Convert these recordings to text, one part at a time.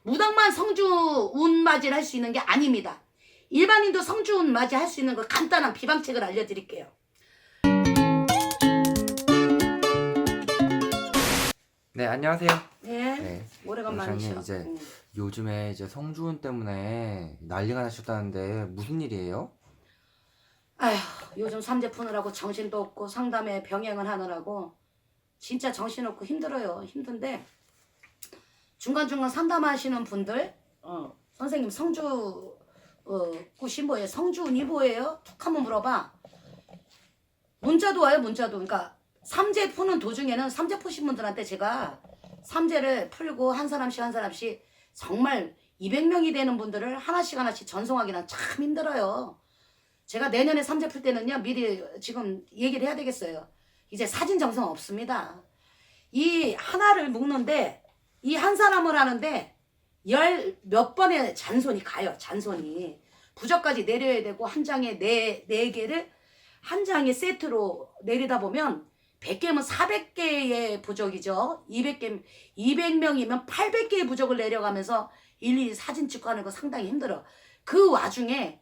무당만 성주운 맞이를 할 수 있는 게 아닙니다. 일반인도 성주운 맞이 할 수 있는 거 간단한 비방책을 알려드릴게요. 네, 안녕하세요. 네, 네, 오래간만이시죠. 원장님 이제 요즘에 이제 성주운 때문에 난리가 나셨다는데 무슨 일이에요? 아휴, 요즘 삼재 푸느라고 정신도 없고 상담에 병행을 하느라고 진짜 정신없고 힘들어요. 힘든데 중간중간 상담하시는 분들 선생님 성주 꽃이 뭐예요? 성주운이 뭐예요? 툭 한번 물어봐. 문자도 와요. 문자도. 그러니까 삼재 푸는 도중에는 삼재 푸신 분들한테 제가 삼재를 풀고 한 사람씩 한 사람씩 정말 200명이 되는 분들을 하나씩 하나씩 전송하기는 참 힘들어요. 제가 내년에 삼재 풀 때는요, 미리 지금 얘기를 해야 되겠어요. 이제 사진 정성 없습니다. 이 하나를 묶는데 이 한 사람을 하는데 열 몇 번의 잔손이 가요. 잔손이 부적까지 내려야 되고 한 장에 네 개를 한 장에 세트로 내리다 보면 100개면 400개의 부적이죠. 200명이면 800개의 부적을 내려가면서 일일이 사진 찍고 하는 거 상당히 힘들어. 그 와중에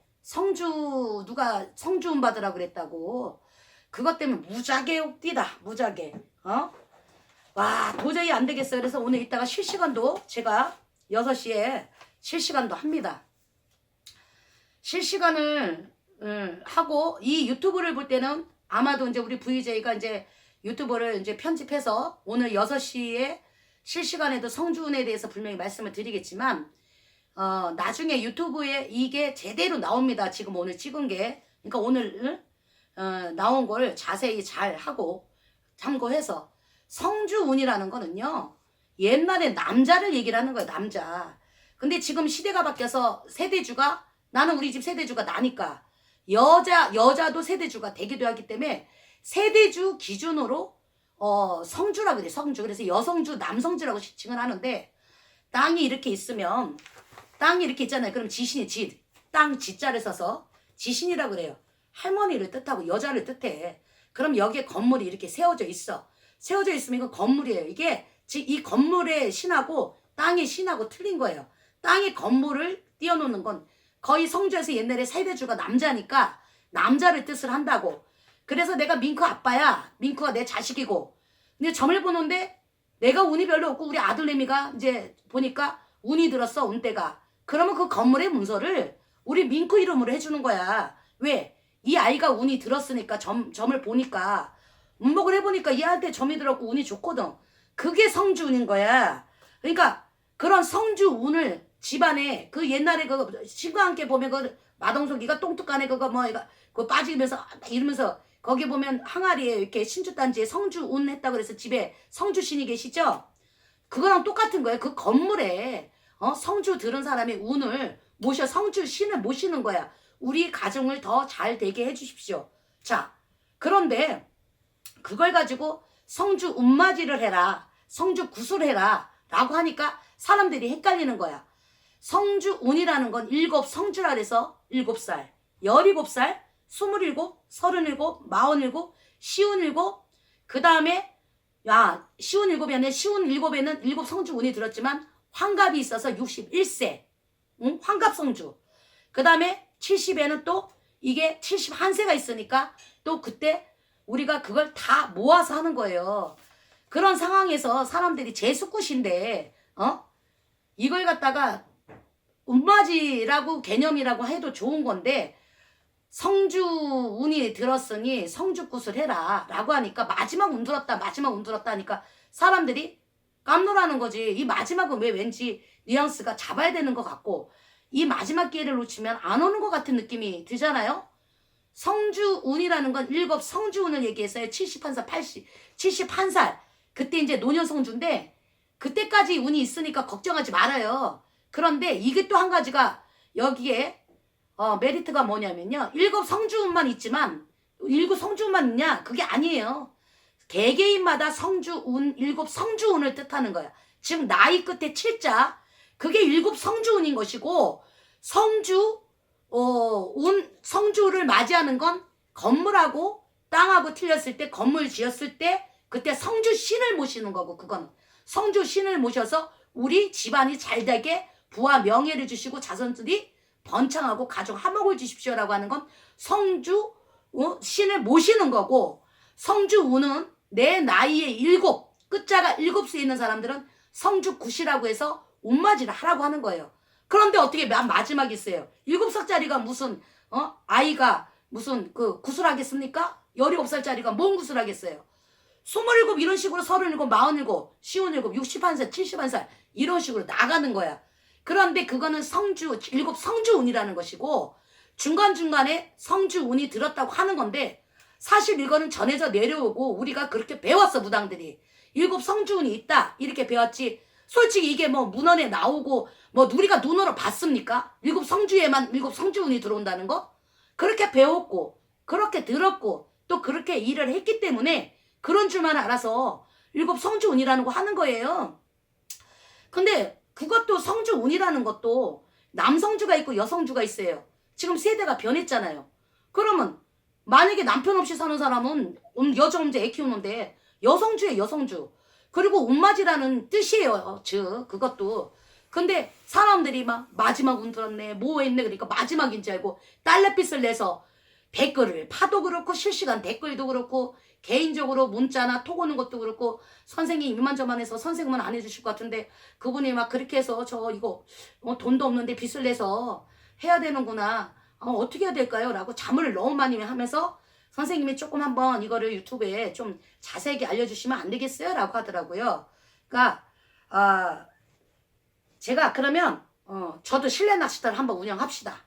누가 성주운 받으라고 그랬다고. 그것 때문에 무지하게 뛰다. 무지하게. 와, 도저히 안 되겠어요. 그래서 오늘 이따가 실시간도 제가 6시에 실시간도 합니다. 실시간을 하고 이 유튜브를 볼 때는 아마도 이제 우리 VJ가 이제 유튜브를 이제 편집해서 오늘 6시에 실시간에도 성주운에 대해서 분명히 말씀을 드리겠지만 나중에 유튜브에 이게 제대로 나옵니다. 지금 오늘 찍은 게. 그러니까 오늘 나온 걸 자세히 잘 하고 참고해서 성주운이라는 거는요. 옛날에 남자를 얘기를 하는 거예요. 남자. 근데 지금 시대가 바뀌어서 세대주가 나는 우리 집 세대주가 나니까 여자도 세대주가 되기도 하기 때문에 세대주 기준으로 성주라 그래. 성주. 그래서 여성주 남성주라고 칭을 하는데 땅이 이렇게 있으면 땅이 이렇게 있잖아요. 그럼 지신이 땅 지자를 써서 지신이라 그래요. 할머니를 뜻하고 여자를 뜻해. 그럼 여기에 건물이 이렇게 세워져 있어. 세워져 있으면 이건 건물이에요. 이게 이 건물의 신하고 땅의 신하고 틀린 거예요. 땅의 건물을 띄워놓는 건 거의 성주에서 옛날에 세대주가 남자니까 남자를 뜻을 한다고. 그래서 내가 민크 아빠야. 민크가 내 자식이고. 근데 점을 보는데 내가 운이 별로 없고 우리 아들내미가 이제 보니까 운이 들었어. 운때가. 그러면 그 건물의 문서를 우리 민크 이름으로 해주는 거야. 왜? 이 아이가 운이 들었으니까 점을 보니까 운목을 해보니까 얘한테 점이 들었고 운이 좋거든. 그게 성주운인 거야. 그러니까 그런 성주운을 집안에 그 옛날에 그 친구와 함께 보면 그 마동석이가 똥뚝간에 그거 뭐 그거 빠지면서 이러면서 거기 보면 항아리에 이렇게 신주단지에 성주운 했다고 그래서 집에 성주신이 계시죠? 그거랑 똑같은 거예요. 그 건물에 성주 들은 사람의 운을 모셔 성주신을 모시는 거야. 우리 가정을 더 잘 되게 해주십시오. 자, 그런데 그걸 가지고 성주 운맞이를 해라. 성주 구슬해라. 라고 하니까 사람들이 헷갈리는 거야. 성주운이라는 건 7성주라 그래서 7살, 17살, 27, 37, 47, 시운 7, 그 다음에 시운 7이 아니라 시운 7에는 7성주운이 들었지만 환갑이 있어서 61세. 응? 환갑성주. 그 다음에 70에는 또 이게 71세가 있으니까 또 그때 우리가 그걸 다 모아서 하는 거예요. 그런 상황에서 사람들이 제수굿인데 이걸 갖다가 운맞이라고 개념이라고 해도 좋은 건데 성주운이 들었으니 성주굿을 해라 라고 하니까 마지막 운 들었다 마지막 운 들었다 하니까 사람들이 깜놀하는 거지. 이 마지막은 왜 왠지 뉘앙스가 잡아야 되는 것 같고 이 마지막 기회를 놓치면 안 오는 것 같은 느낌이 들잖아요. 성주운이라는 건 7성주운을 얘기했어요. 71살, 71살. 그때 이제 노년성주인데 그때까지 운이 있으니까 걱정하지 말아요. 그런데 이게 또 한 가지가 여기에 메리트가 뭐냐면요. 7성주운만 있지만 7성주운만 있냐? 그게 아니에요. 개개인마다 성주운, 7성주운을 뜻하는 거야. 즉 나이 끝에 7자 그게 7성주운인 것이고 성주를 맞이하는 건 건물하고 땅하고 틀렸을 때 건물 지었을 때 그때 성주신을 모시는 거고 그건 성주신을 모셔서 우리 집안이 잘되게 부와 명예를 주시고 자손들이 번창하고 가족 화목을 주십시오라고 하는 건 성주 신을 모시는 거고, 성주운은 내 나이에 7, 끝자가 7수 있는 사람들은 성주굿이라고 해서 운맞이를 하라고 하는 거예요. 그런데 어떻게 마지막에 있어요? 7살짜리가 무슨 아이가 무슨 그 구슬하겠습니까? 17살짜리가 뭔 구슬하겠어요? 27 이런 식으로 37, 47, 57, 61살, 71살 이런 식으로 나가는 거야. 그런데 그거는 일곱 성주운이라는 것이고, 중간중간에 성주운이 들었다고 하는 건데, 사실 이거는 전해져 내려오고 우리가 그렇게 배웠어. 무당들이 7 성주운이 있다 이렇게 배웠지, 솔직히 이게 뭐 문헌에 나오고 뭐 우리가 눈으로 봤습니까? 7 성주에만 7 성주운이 들어온다는 거? 그렇게 배웠고 그렇게 들었고 또 그렇게 일을 했기 때문에 그런 줄만 알아서 7 성주운이라는 거 하는 거예요. 근데 그것도 성주운이라는 것도 남성주가 있고 여성주가 있어요. 지금 세대가 변했잖아요. 그러면 만약에 남편 없이 사는 사람은 여자 혼자 애 키우는데 여성주에 여성주, 그리고 운맞이라는 뜻이에요. 즉 그것도. 근데 사람들이 막 마지막 운 들었네 뭐 했네 그러니까 마지막인 줄 알고 딸내빛을 내서 댓글을 파도 그렇고 실시간 댓글도 그렇고 개인적으로 문자나 톡 오는 것도 그렇고, 선생님 이만저만 해서 선생님은 안 해주실 것 같은데 그분이 막 그렇게 해서 저 이거 돈도 없는데 빚을 내서 해야 되는구나, 어떻게 해야 될까요? 라고 자문을 너무 많이 하면서 선생님이 조금 한번 이거를 유튜브에 좀 자세하게 알려주시면 안 되겠어요? 라고 하더라고요. 그러니까 제가 그러면 저도 실내 낚시터를 한번 운영합시다.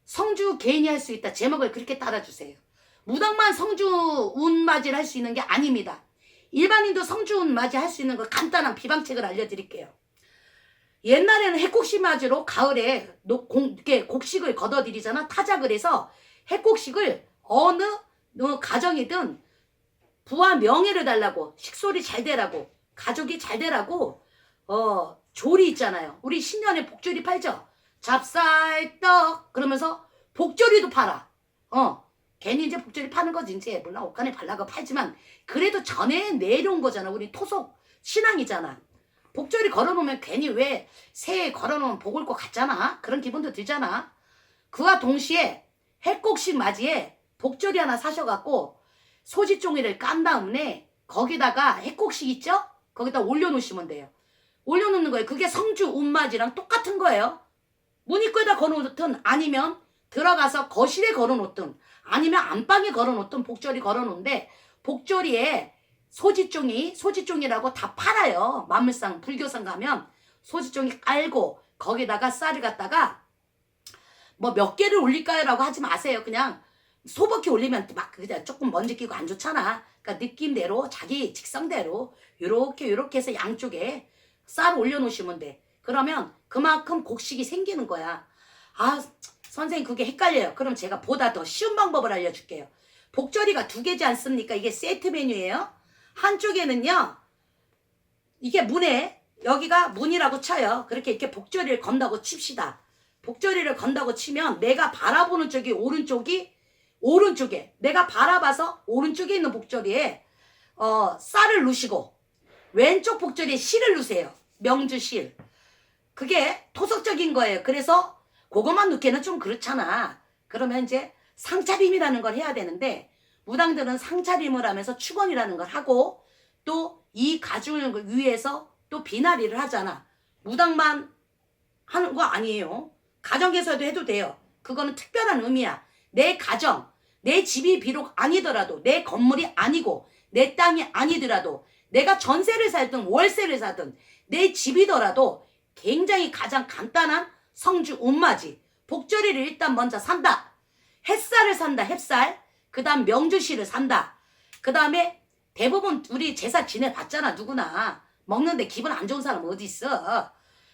성주 개인이 할 수 있다 제목을 그렇게 따라주세요. 무당만 성주 운맞이를 할 수 있는 게 아닙니다. 일반인도 성주 운맞이 할 수 있는 거 간단한 비방책을 알려드릴게요. 옛날에는 해곡식 맞이로 가을에 이렇게 곡식을 걷어들이잖아. 타작을 해서 해곡식을 어느 가정이든 부와 명예를 달라고, 식솔이 잘 되라고, 가족이 잘 되라고 조리 있잖아요. 우리 신년에 복조리 팔죠. 잡쌀떡 그러면서 복조리도 팔아. 괜히 이제 복조리 파는 거지. 이제 물론 옷간에 발라가 팔지만 그래도 전에 내려온 거잖아. 우리 토속 신앙이잖아. 복조리 걸어놓으면 괜히 왜 새해 걸어놓으면 복 올 것 같잖아. 그런 기분도 들잖아. 그와 동시에 해곡식 맞이에 복조리 하나 사셔갖고 소지종이를 깐 다음에 거기다가 해곡식 있죠? 거기다 올려놓으시면 돼요. 올려놓는 거예요. 그게 성주 운맞이랑 똑같은 거예요. 문 입구에다 걸어놓든 아니면 들어가서 거실에 걸어놓든 아니면 안방에 걸어놓든 복조리 걸어놓는데, 복조리에 소지종이라고 다 팔아요. 만물상 불교상 가면 소지종이 깔고 거기다가 쌀을 갖다가 뭐 몇 개를 올릴까요? 라고 하지 마세요. 그냥 소복히 올리면 막 그냥 조금 먼지 끼고 안 좋잖아. 그러니까 느낌대로 자기 직성대로 요렇게 해서 양쪽에 쌀 올려놓으시면 돼. 그러면 그만큼 곡식이 생기는 거야. 선생님 그게 헷갈려요. 그럼 제가 보다 더 쉬운 방법을 알려줄게요. 복조리가 2개지 않습니까? 이게 세트 메뉴예요. 한쪽에는요, 이게 문에, 여기가 문이라고 쳐요. 그렇게 이렇게 복조리를 건다고 칩시다. 복조리를 건다고 치면 내가 바라보는 쪽이 오른쪽에 내가 바라봐서 오른쪽에 있는 복조리에 쌀을 넣으시고 왼쪽 복조리에 실을 넣으세요. 명주실. 그게 토속적인 거예요. 그래서 그것만 넣기에는 좀 그렇잖아. 그러면 이제 상차림이라는 걸 해야 되는데, 무당들은 상차림을 하면서 축원이라는 걸 하고 또 이 가죽을 위해서 또 비나리를 하잖아. 무당만 하는 거 아니에요. 가정에서도 해도 돼요. 그거는 특별한 의미야. 내 가정, 내 집이 비록 아니더라도, 내 건물이 아니고 내 땅이 아니더라도, 내가 전세를 살든 월세를 사든 내 집이더라도 굉장히 가장 간단한 성주 운맞이, 복조리를 일단 먼저 산다. 햇살을 산다. 햇살. 그 다음 명주실을 산다. 그 다음에 대부분 우리 제사 지내봤잖아. 누구나 먹는데 기분 안 좋은 사람 어디 있어.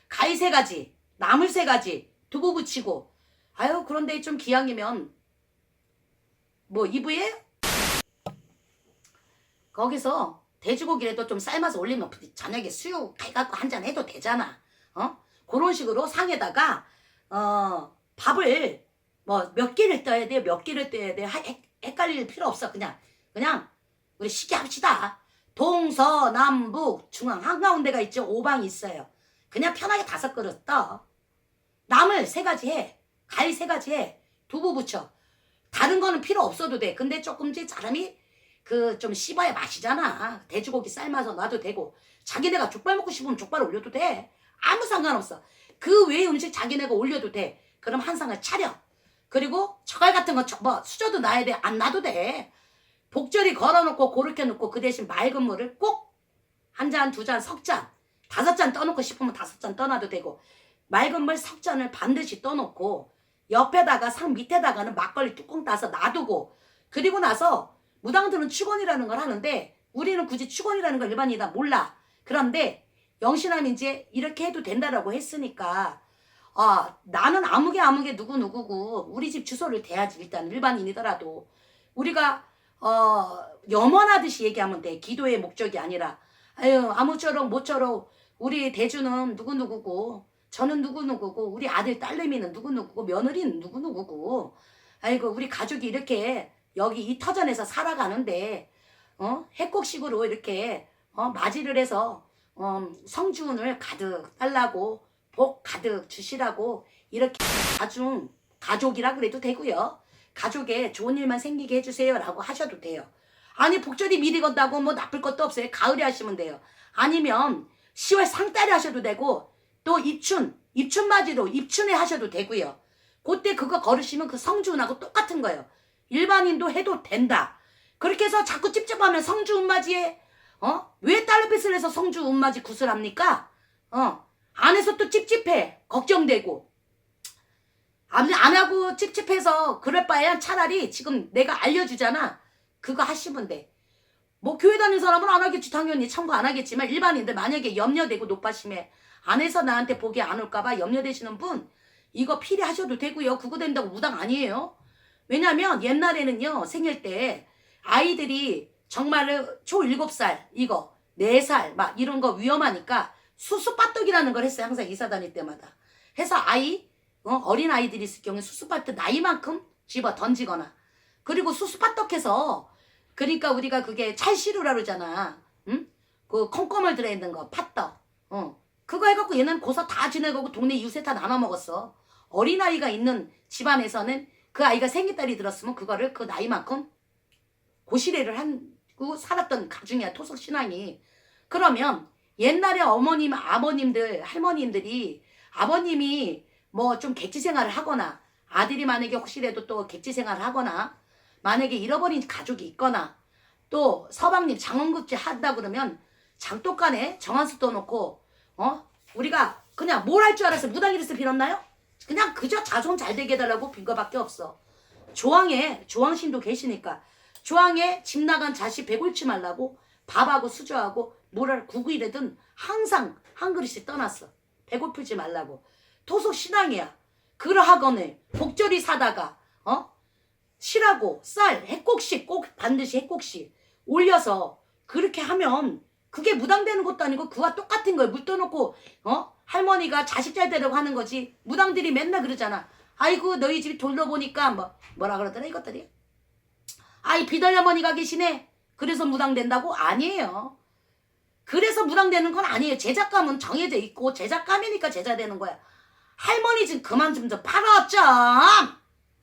가위 3가지, 나물 3가지, 두부 붙이고. 그런데 좀 기왕이면 뭐 이브에 거기서 돼지고기라도 좀 삶아서 올리면 저녁에 수육 해갖고 한잔 해도 되잖아. 그런 식으로 상에다가 밥을 뭐 몇 개를 떠야 돼, 몇 개를 떠야 돼 헷갈릴 필요 없어. 그냥 우리 쉽게 합시다. 동서남북 중앙 한가운데가 있죠. 오방이 있어요. 그냥 편하게 5그릇 떠. 나물 3가지 해. 가위 3가지 해. 두부 부쳐. 다른 거는 필요 없어도 돼. 근데 조금씩 사람이 그 좀 씹어야 맛이잖아. 돼지고기 삶아서 놔도 되고, 자기네가 족발 먹고 싶으면 족발 올려도 돼. 아무 상관없어. 그 외의 음식 자기네가 올려도 돼. 그럼 한 상을 차려. 그리고 젓갈 같은 거 뭐 수저도 놔야 돼. 안 놔도 돼. 복절이 걸어놓고 그렇게 놓고 그 대신 맑은 물을 꼭 1잔, 2잔, 석잔, 5잔 떠놓고 싶으면 5잔 떠놔도 되고, 맑은 물 석잔을 반드시 떠놓고 옆에다가 상 밑에다가는 막걸리 뚜껑 따서 놔두고, 그리고 나서 무당들은 축원이라는 걸 하는데 우리는 굳이 축원이라는 걸 일반인이다 몰라. 그런데 영신함이 이제 이렇게 해도 된다라고 했으니까 나는 아무개 누구누구고 우리 집 주소를 대야지. 일단 일반인이더라도 우리가 염원하듯이 얘기하면 돼. 기도의 목적이 아니라 아유 아무쪼록 모쪼록 우리 대주는 누구누구고 저는 누구누구고 우리 아들 딸내미는 누구누구고 며느리는 누구누구고 아이고 우리 가족이 이렇게 여기 이 터전에서 살아가는데 핵곡식으로 이렇게 맞이를 해서 성주운을 가득 달라고 복 가득 주시라고 이렇게 가족이라 그래도 되고요. 가족에 좋은 일만 생기게 해주세요 라고 하셔도 돼요. 아니 복절이 미리 건다고 뭐 나쁠 것도 없어요. 가을에 하시면 돼요. 아니면 10월 상달에 하셔도 되고 또 입춘맞이로 입춘에 하셔도 되고요. 그때 그거 걸으시면 그 성주운하고 똑같은 거예요. 일반인도 해도 된다. 그렇게 해서 자꾸 찝찝하면 성주운맞이에 왜 딸내빛을 해서 성주운맞이 구슬합니까? 안에서 또 찝찝해. 걱정되고. 안 하고 찝찝해서 그럴 바에야 차라리 지금 내가 알려주잖아. 그거 하시면 돼. 뭐 교회 다니는 사람은 안 하겠지. 당연히 참고 안 하겠지만 일반인들 만약에 염려되고 노파심에 안에서 나한테 복이 안 올까봐 염려되시는 분 이거 필요하셔도 되고요. 그거 된다고 무당 아니에요. 왜냐면 옛날에는요 생일 때 아이들이 정말로 초 7살 이거 4살 막 이런 거 위험하니까 수수빠떡이라는 걸 했어요. 항상 이사 다닐 때마다. 해서 어린 아이들이 있을 경우에 수수빠떡 나이만큼 집어 던지거나 그리고 수수빠떡해서 그러니까 우리가 그게 찰시루라 그러잖아. 응? 그 콩고물 들어있는 거 팥떡. 그거 해갖고 얘는 고사 다 지내가고 동네 이웃에 다 나눠 먹었어. 어린아이가 있는 집안에서는 그 아이가 생일달이 들었으면 그거를 그 나이만큼 고시래를 하고 살았던 가중이야. 토속신앙이. 그러면 옛날에 어머님 아버님들 할머님들이 아버님이 뭐 좀 객지생활을 하거나 아들이 만약에 혹시라도 또 객지생활을 하거나 만약에 잃어버린 가족이 있거나 또 서방님 장원급제 한다 그러면 장독간에 정한수 떠놓고 우리가 그냥 뭘 할 줄 알았어요. 무당이라서 빌었나요? 그냥 그저 자손 잘 되게 해달라고 빈 거밖에 없어. 조항신도 계시니까 조항에 집 나간 자식 배골치 말라고 밥하고 수저하고 뭐랄 구구이래든 항상 한 그릇씩 떠났어. 배고프지 말라고. 토속 신앙이야. 그러하거늘 복절이 사다가 실하고 쌀 핵곡식 꼭 반드시 핵곡식 올려서 그렇게 하면 그게 무당되는 것도 아니고 그와 똑같은 거예요. 물 떠놓고 할머니가 자식 잘 되려고 하는 거지. 무당들이 맨날 그러잖아. 아이고 너희 집 돌려보니까 뭐라 그러더라 이것들이. 아이 비덜할머니가 계시네. 그래서 무당된다고? 아니에요. 그래서 무당되는 건 아니에요. 제작감은 정해져 있고 제작감이니까 제자 되는 거야. 할머니 좀 그만 좀 팔아 좀.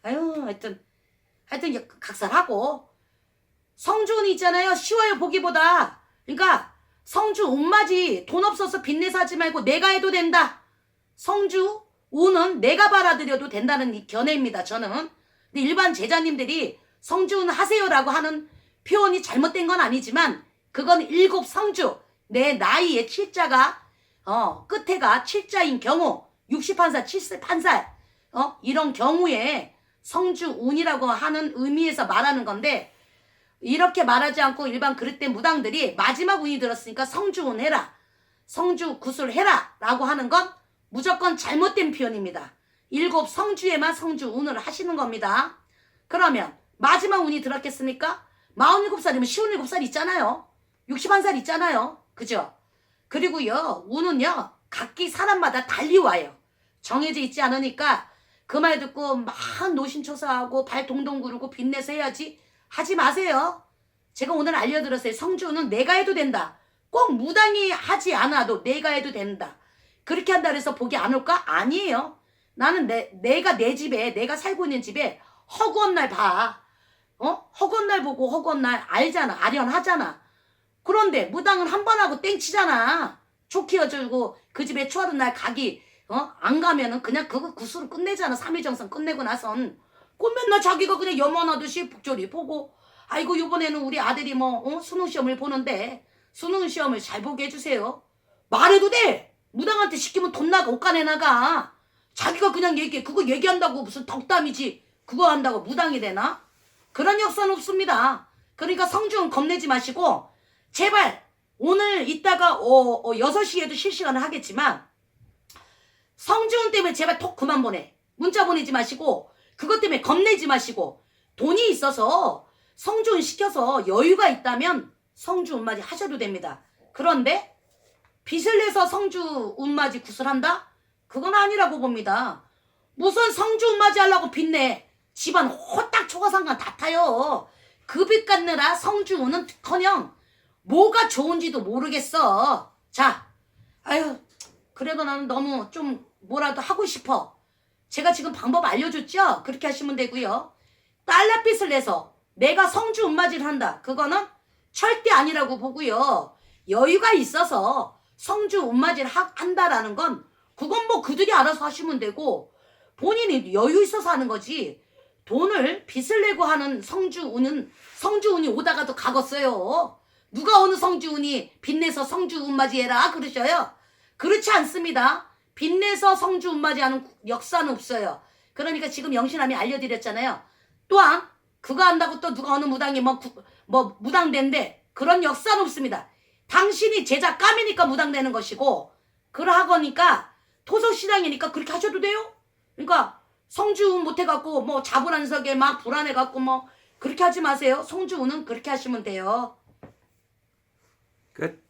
아유 하여튼 각설하고 성주운이 있잖아요. 쉬워요 보기보다. 그러니까 성주운맞이 돈 없어서 빚내서 하지 말고 내가 해도 된다. 성주운은 내가 받아들여도 된다는 이 견해입니다. 저는. 근데 일반 제자님들이 성주운 하세요라고 하는 표현이 잘못된 건 아니지만 그건 7성주 내 나이의 7자가 끝에가 7자인 경우 60한살 71살 이런 경우에 성주운이라고 하는 의미에서 말하는 건데 이렇게 말하지 않고 일반 그릇된 무당들이 마지막 운이 들었으니까 성주운 해라. 성주 구슬 해라 라고 하는 건 무조건 잘못된 표현입니다. 7성주에만 성주운을 하시는 겁니다. 그러면 마지막 운이 들었겠습니까? 47살이면 57살 있잖아요. 61살 있잖아요. 그죠? 그리고요 운은요 각기 사람마다 달리 와요. 정해져 있지 않으니까 그 말 듣고 막 노심초사하고 발 동동 구르고 빚내서 해야지 하지 마세요. 제가 오늘 알려드렸어요. 성주는 내가 해도 된다. 꼭 무당이 하지 않아도 내가 해도 된다. 그렇게 한다 그래서 복이 안 올까? 아니에요. 나는 내가 내 집에, 내가 살고 있는 집에 허구한 날 봐. 허구한 날 보고 허구한 날 알잖아. 아련하잖아. 그런데 무당은 한 번 하고 땡치잖아. 좋게 여주고 그 집에 추하던 날 가기 안 가면은 그냥 그거 구수로 끝내잖아. 3일 정상 끝내고 나선. 그 맨날 자기가 그냥 염원하듯이 북조리 보고 아이고 요번에는 우리 아들이 뭐 수능 시험을 보는데 수능 시험을 잘 보게 해주세요. 말해도 돼. 무당한테 시키면 돈 나가 옷가내 나가. 자기가 그냥 얘기해. 그거 얘기한다고 무슨 덕담이지. 그거 한다고 무당이 되나? 그런 역사는 없습니다. 그러니까 성주은 겁내지 마시고 제발 오늘 이따가 6시에도 실시간을 하겠지만 성주은 때문에 제발 톡 그만 보내. 문자 보내지 마시고 그것 때문에 겁내지 마시고 돈이 있어서 성주은 시켜서 여유가 있다면 성주운맞이 하셔도 됩니다. 그런데 빚을 내서 성주운맞이 구슬한다? 그건 아니라고 봅니다. 무슨 성주운맞이 하려고 빚내. 집안 호딱 초가상관 다 타요. 그 빚 갚느라 성주운은 커녕 뭐가 좋은지도 모르겠어. 자, 아유 그래도 나는 너무 좀 뭐라도 하고 싶어. 제가 지금 방법 알려줬죠? 그렇게 하시면 되고요. 달러빚을 내서 내가 성주운맞이를 한다. 그거는 절대 아니라고 보고요. 여유가 있어서 성주운맞이를 한다라는 건 그건 뭐 그들이 알아서 하시면 되고 본인이 여유 있어서 하는 거지. 돈을 빚을 내고 하는 성주운이 오다가도 가겠어요. 누가 어느 성주운이 빚내서 성주운맞이 해라 그러셔요? 그렇지 않습니다. 빚내서 성주운맞이 하는 역사는 없어요. 그러니까 지금 영신함이 알려드렸잖아요. 또한 그거 한다고 또 누가 어느 무당이 뭐 무당된데 그런 역사는 없습니다. 당신이 제자 까미니까 무당되는 것이고 그러하거니까 토속신앙이니까 그렇게 하셔도 돼요. 그러니까 성주운 못해갖고 뭐 자불안석에 막 불안해갖고 뭐 그렇게 하지 마세요. 성주운은 그렇게 하시면 돼요. 끝.